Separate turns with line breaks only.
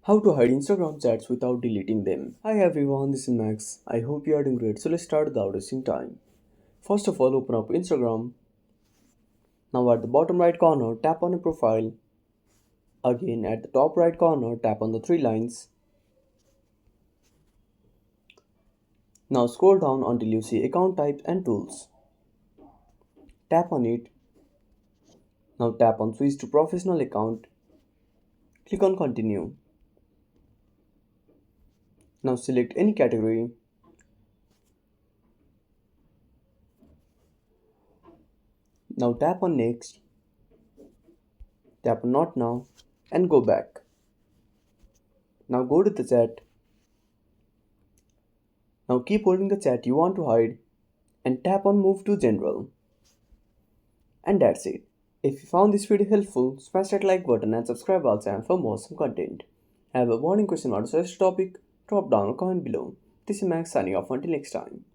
How to hide Instagram chats without deleting them. Hi everyone, this is Max. I hope you are doing great. So let's start without wasting time. First of all, open up Instagram. Now at the bottom right corner, tap on your profile. Again at the top right corner, tap on the three lines. Now scroll down until you see account types and tools. Tap on it. Now tap on switch to professional account. Click on continue. Now select any category. Now tap on next. Tap on not now and go back. Now go to the chat. Now keep holding the chat you want to hide and tap on move to general. And that's it. If you found this video helpful, smash that like button and subscribe our channel for more awesome content. Have a burning question or such topic? Drop down a comment below. This is Max signing off until next time.